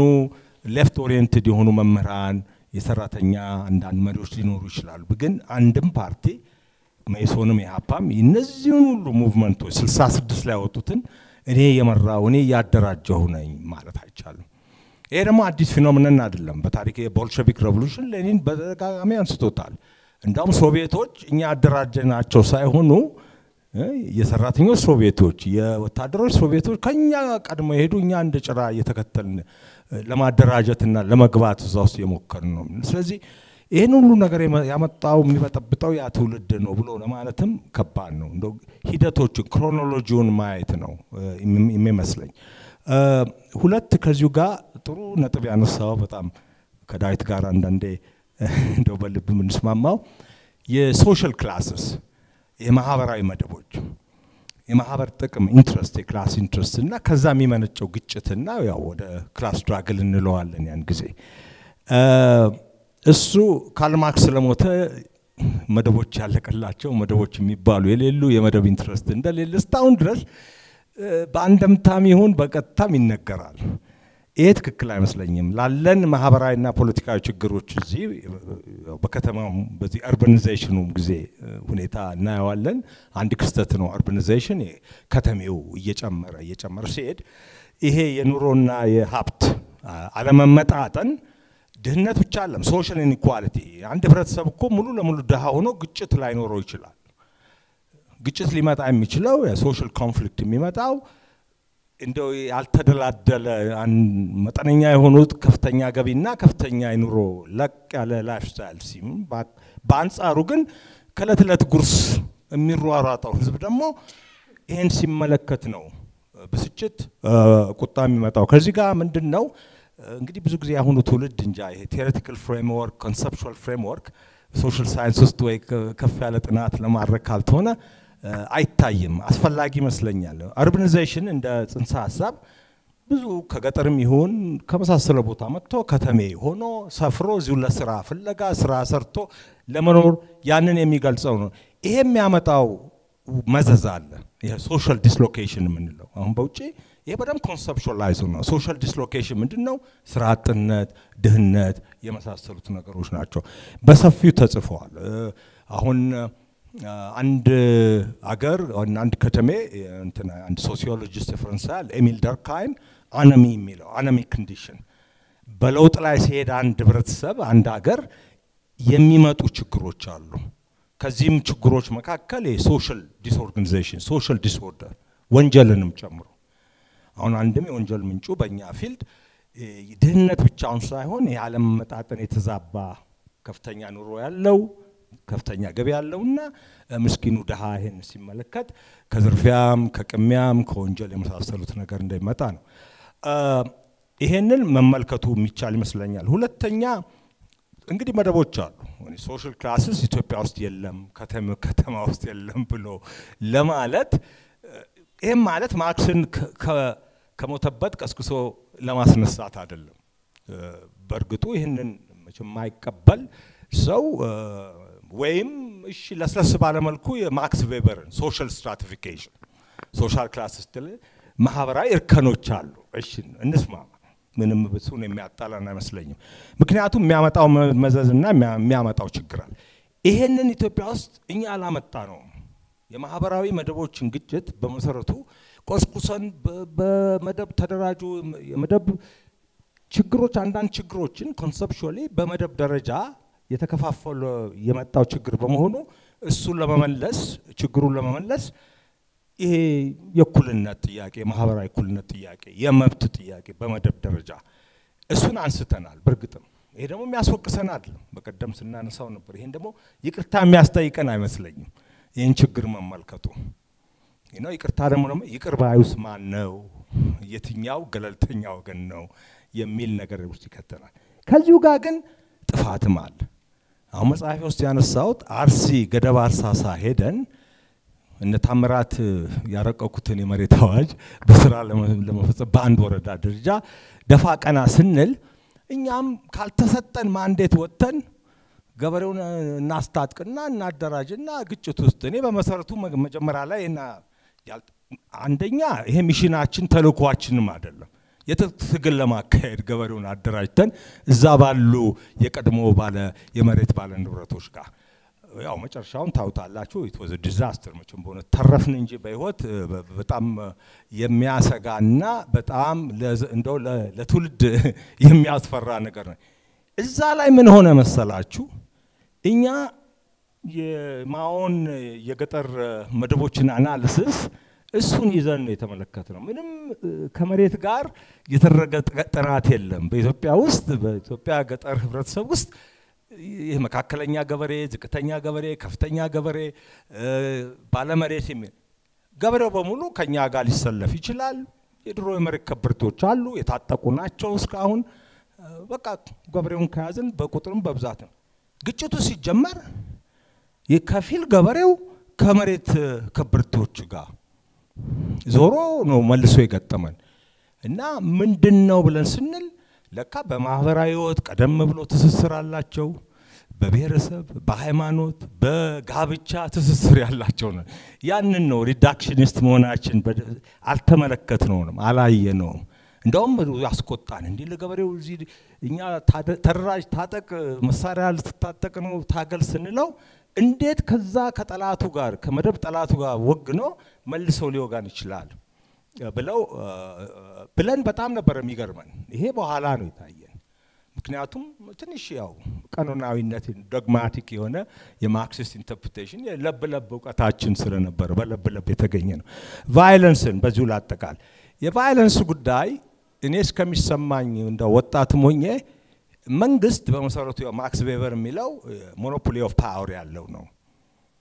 ሌፍት ኦሪየንትድ የሆኑ መምህራን የሰራተኛ አንዳንድ መሪዎች ሊኖሩ ይችላሉ። ግን አንድም ፓርቲ መይሶንም ኢህአፓም እነዚህን ሁሉ ሙቭመንቶች 66 ላይ ወጡትን እኔ የመራው እኔ ያደራጀው ነኝ ማለት አይቻልም። ይሄ ደግሞ አዲስ ፊኖሜናን አይደለም። በታሪክ የቦልሸቪክ ሬቮሉሽን ሌኒን በተደጋጋሚ አንስቶታል። እንዳውም ሶቪየቶች እኛ አደራጀናቸው ሳይሆኑ የሰራተኞች ሶቪየቶች የወታደሮች ሶቪየቶች ከኛ ቀድሞ ሄዱ እኛ እንደ ጭራ እየተከተልን ለማደራጀትና ለመግባት እዛው የሞከርን ነው። ስለዚህ ይሄን ሁሉ ነገር ያመጣው የሚበጠብጠው ያ ትውልድ ነው ብሎ ለማለትም ከባድ ነው። እንደው ሂደቶቹ ክሮኖሎጂውን ማየት ነው የሚመስለኝ። ሁለት ከዚሁ ጋር ጥሩ ነጥብ ያነሳው በጣም ከዳዊት ጋር አንዳንዴ እንደው በልብ ምንስማማው የሶሻል ክላስስ የማህበራዊ መደቦች የማህበር ጥቅም ኢንትረስት የክላስ ኢንትረስት እና ከዛ የሚመነጨው ግጭትና ያው ወደ ክላስ ስትራግል እንለዋለን ያን ጊዜ እሱ ካርል ማርክስ ስለሞተ መደቦች ያለቀላቸው መደቦች የሚባሉ የሌሉ የመደብ ኢንትረስት እንደሌለ እስካሁን ድረስ በአንደምታም ይሁን በቀጥታም ይነገራል። ይሄ ትክክል አይመስለኝም። ላለን ማህበራዊና ፖለቲካዊ ችግሮች እዚህ በከተማው በዚህ አርባናይዜሽኑ ጊዜ ሁኔታ እናየዋለን። አንድ ክስተት ነው አርባናይዜሽን ከተሜው እየጨመረ ሲሄድ ይሄ የኑሮና የሀብት አለመመጣጠን ድህነት ብቻ አይደለም ሶሻል ኢንኢኳሊቲ አንድ ህብረተሰብ እኮ ሙሉ ለሙሉ ድሃ ሆኖ ግጭት ላይኖረው ይችላል። ግጭት ሊመጣ የሚችለው የሶሻል ኮንፍሊክት የሚመጣው እንደው ያልተደላደለ መጠነኛ የሆኑት ከፍተኛ ገቢና ከፍተኛ የኑሮ ለቅ ያለ ላይፍ ስታይል ሲም በአንጻሩ ግን ከለትለት ጉርስ የሚሯሯጠው ህዝብ ደግሞ ይሄን ሲመለከት ነው ብስጭት ቁጣ የሚመጣው። ከዚህ ጋር ምንድነው እንግዲህ ብዙ ጊዜ ያሁኑ ትውልድ እንጃ ይሄ ቴዎሬቲካል ፍሬምወርክ ኮንሰፕቹዋል ፍሬምወርክ ሶሻል ሳይንስ ውስጥ ወይ ከፍ ያለ ጥናት ለማድረግ ካልሆነ አይታይም። አስፈላጊ ይመስለኛል። አርባናይዜሽን እንደ ጽንሰ ሐሳብ ብዙ ከገጠርም ይሁን ከመሳሰለ ቦታ መጥቶ ከተሜ ሆኖ ሰፍሮ እዚሁ ለስራ ፍለጋ ስራ ሰርቶ ለመኖር ያንን የሚገልጸው ነው። ይሄ የሚያመጣው መዘዝ አለ። ይሄ ሶሻል ዲስሎኬሽን የምንለው አሁን በውጪ ይሄ በደም ኮንሰፕቹዋላይዝ ነው። ሶሻል ዲስሎኬሽን ምንድነው? ስራ አጥነት፣ ድህነት የመሳሰሉት ነገሮች ናቸው። በሰፊው ተጽፈዋል። አሁን አንድ አገር አንድ ከተሜ እንትና አንድ ሶሲዮሎጂስት ፈረንሳይ ኤሚል ደርካይም አነሚ የሚለው አነሚ ኮንዲሽን በለውጥ ላይ ሲሄድ አንድ ህብረተሰብ አንድ አገር የሚመጡ ችግሮች አሉ። ከዚህም ችግሮች መካከል የሶሻል ዲስኦርጋናይዜሽን ሶሻል ዲስኦርደር ወንጀልንም ጨምሮ አሁን አንድም የወንጀል ምንጩ በእኛ ፊልድ ድህነት ብቻውን ሳይሆን የዓለም መጣጠን የተዛባ ከፍተኛ ኑሮ ያለው ከፍተኛ ገቢ ያለውና ምስኪኑ ደሃ ይሄን ሲመለከት ከዝርፊያም ከቅሚያም ከወንጀል የመሳሰሉት ነገር እንደሚመጣ ነው። ይሄንን መመልከቱ የሚቻል ይመስለኛል። ሁለተኛ እንግዲህ መደቦች አሉ። ሶሻል ክላስስ ኢትዮጵያ ውስጥ የለም ከተማ ውስጥ የለም ብሎ ለማለት ይሄም ማለት ማርክስን ከሞተበት ቀስቅሶ ለማስነሳት አይደለም። በእርግጡ ይሄንን መቼም የማይቀበል ሰው ወይም እሺ ለስለስ ባለ መልኩ የማክስ ቬበርን ሶሻል ስትራቲፊኬሽን ሶሻል ክላስ ስትል ማህበራዊ እርከኖች አሉ። እሺ እንስማማ። ምንም በሱን የሚያጣላና አይመስለኝም። ምክንያቱም የሚያመጣው መዘዝና የሚያመጣው ችግር አለ። ይሄንን ኢትዮጵያ ውስጥ እኛ አላመጣ ነው። የማህበራዊ መደቦችን ግጭት በመሰረቱ ቆስቁሰን በመደብ ተደራጁ የመደብ ችግሮች አንዳንድ ችግሮችን ኮንሰፕቹዋሊ በመደብ ደረጃ የተከፋፈለ የመጣው ችግር በመሆኑ እሱን ለመመለስ ችግሩን ለመመለስ ይሄ የእኩልነት ጥያቄ ማህበራዊ እኩልነት ጥያቄ የመብት ጥያቄ በመደብ ደረጃ እሱን አንስተናል። በርግጥም ይሄ ደግሞ የሚያስወቅሰን አይደለም። በቀደም ስናነሳው ነበር። ይሄን ደግሞ ይቅርታ የሚያስጠይቀን አይመስለኝም። ይሄን ችግር መመልከቱ ይቅርታ ደግሞ ይቅር ባዩስ ማን ነው? የትኛው ገለልተኛ ወገን ነው የሚል ነገር ውስጥ ይከተናል። ከዚሁ ጋር ግን ጥፋትም አለ። አሁን መጽሐፌ ውስጥ ያነሳሁት አርሲ ገደብ አርሳሳ ሄደን እነ ታምራት ያረቀቁትን የመሬት አዋጅ በስራ ለመፈጸም በአንድ ወረዳ ደረጃ ደፋ ቀና ስንል እኛም ካልተሰጠን ማንዴት ወጥተን ገበሬውን እናስታጥቅና እናደራጅና ግጭት ውስጥ እኔ በመሰረቱ መጀመሪያ ላይ አንደኛ ይሄ ሚሽናችን ተልኳችንም አይደለም። የትግል ለማካሄድ ገበሬውን አደራጅተን እዛ ባሉ የቀድሞ ባለ የመሬት ባለ ንብረቶች ጋር ያው መጨረሻውን ታውታላችሁ it was a disaster መቼም በሆነ ተረፍን እንጂ በህይወት በጣም የሚያሰጋና በጣም እንደው ለትውልድ የሚያስፈራ ነገር ነው። እዛ ላይ ምን ሆነ መሰላችሁ? እኛ የማውን የገጠር መደቦችን አናሊሲስ እሱን ይዘን ነው የተመለከተነው። ምንም ከመሬት ጋር የተደረገ ጥናት የለም። በኢትዮጵያ ውስጥ በኢትዮጵያ ገጠር ህብረተሰብ ውስጥ ይሄ መካከለኛ ገበሬ፣ ዝቅተኛ ገበሬ፣ ከፍተኛ ገበሬ፣ ባለመሬት ገበሬው በሙሉ ከኛ ጋር ሊሰለፍ ይችላል። የድሮ የመሬት ከብርቶች አሉ፣ የታጠቁ ናቸው። እስካሁን በቃ ገበሬውን ከያዝን በቁጥርም በብዛት ነው። ግጭቱ ሲጀመር የከፊል ገበሬው ከመሬት ከብርቶች ጋር ዞሮ ነው መልሶ የገጠመን እና ምንድነው ብለን ስንል ለካ በማህበራዊ ህይወት ቀደም ብሎ ትስስር አላቸው። በብሔረሰብ በሃይማኖት በጋብቻ ትስስር ያላቸው ነው። ያንን ነው ሪዳክሽኒስት መሆናችን አልተመለከትነውም አላየነውም። እንደውም ያስቆጣን እንዴ ለገበሬው እዚህ እኛ ተራጅ ታጠቅ መሳሪያ ልትታጠቅ ነው ታገል ስንለው እንዴት ከዛ ከጠላቱ ጋር ከመደብ ጠላቱ ጋር ወግኖ መልሰው ሊወጋን ይችላል ብለን በጣም ነበር የሚገርመን። ይሄ በኋላ ነው የታየን። ምክንያቱም ትንሽ ያው ቀኖናዊነት ዶግማቲክ የሆነ የማርክሲስት ኢንተርፕሬቴሽን የለብለብ እውቀታችን ስለነበር በለብለብ የተገኘ ነው። ቫዮለንስን በዚሁ ላጠቃል። የቫዮለንስ ጉዳይ እኔ እስከሚሰማኝ እንደ ወጣት ሞኜ መንግስት በመሰረቱ ማክስ ቬበር የሚለው ሞኖፖሊ ኦፍ ፓወር ያለው ነው።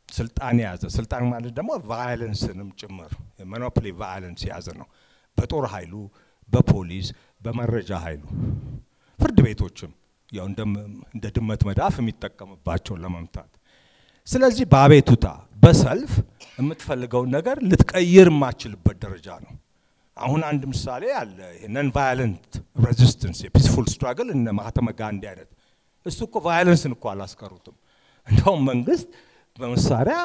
ስልጣን ያዘ። ስልጣን ማለት ደግሞ ቫዮለንስንም ጭምር ሞኖፖሊ ቫዮለንስ ያዘ ነው። በጦር ኃይሉ፣ በፖሊስ፣ በመረጃ ኃይሉ፣ ፍርድ ቤቶችም ያው እንደ ድመት መዳፍ የሚጠቀምባቸው ለመምታት። ስለዚህ በአቤቱታ በሰልፍ የምትፈልገው ነገር ልትቀይር ማችልበት ደረጃ ነው። አሁን አንድ ምሳሌ አለ ነን ቫዮለንት ሬዚስተንስ ፒስፉል ስትራግል እነ ማህተመ ጋንዲ አይነት እሱ እኮ ቫዮለንስን እኮ አላስቀሩትም። እንደውም መንግስት በመሳሪያ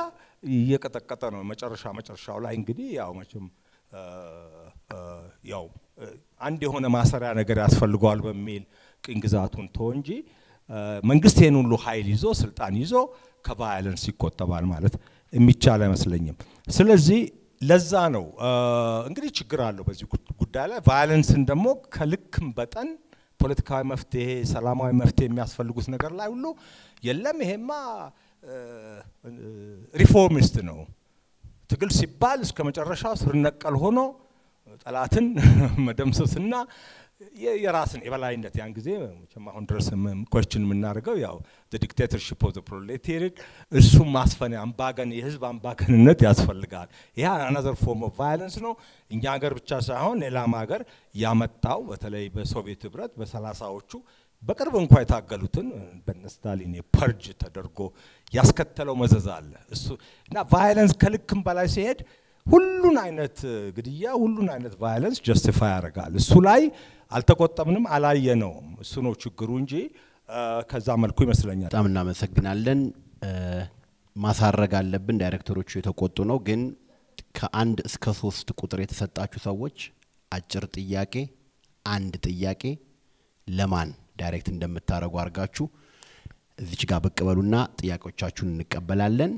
እየቀጠቀጠ ነው። መጨረሻው ላይ እንግዲህ ያው መቼም ያው አንድ የሆነ ማሰሪያ ነገር ያስፈልገዋል በሚል ቅኝ ግዛቱን ተወንጂ መንግስት ይሄን ሁሉ ኃይል ይዞ ስልጣን ይዞ ከቫዮለንስ ይቆጠባል ማለት የሚቻል አይመስለኝም። ስለዚህ ለዛ ነው እንግዲህ ችግር አለው በዚህ ጉዳይ ላይ። ቫዮለንስን ደግሞ ከልክም በጠን ፖለቲካዊ መፍትሄ ሰላማዊ መፍትሄ የሚያስፈልጉት ነገር ላይ ሁሉ የለም ይሄማ ሪፎርሚስት ነው ትግል ሲባል እስከ መጨረሻው ስር ነቀል ሆኖ ጠላትን መደምሰስና የራስን የበላይነት ያን ጊዜ አሁን ድረስ ኮስችን የምናደርገው ያው the dictatorship of the proletariat እሱ ማስፈን አምባገን የህዝብ አምባገንነት ያስፈልጋል። ይሄ another form of violence ነው። እኛ ሀገር ብቻ ሳይሆን ሌላም ሀገር ያመጣው በተለይ በሶቪየት ህብረት በ30ዎቹ በቅርብ እንኳን የታገሉትን በስታሊን ፐርጅ ተደርጎ ያስከተለው መዘዝ አለ። እሱ እና ቫዮለንስ ከልክም በላይ ሲሄድ ሁሉን አይነት ግድያ ሁሉን አይነት ቫዮለንስ ጀስቲፋይ ያደርጋል። እሱ ላይ አልተቆጠብንም አላየነውም። እሱ ነው ችግሩ እንጂ ከዛ መልኩ ይመስለኛል። በጣም እናመሰግናለን። ማሳረግ አለብን። ዳይሬክተሮቹ የተቆጡ ነው። ግን ከ1 እስከ 3 ቁጥር የተሰጣችሁ ሰዎች አጭር ጥያቄ አንድ ጥያቄ ለማን ዳይሬክት እንደምታረጉ አርጋችሁ እዚች ጋር በቀበሉና ጥያቄዎቻችሁን እንቀበላለን።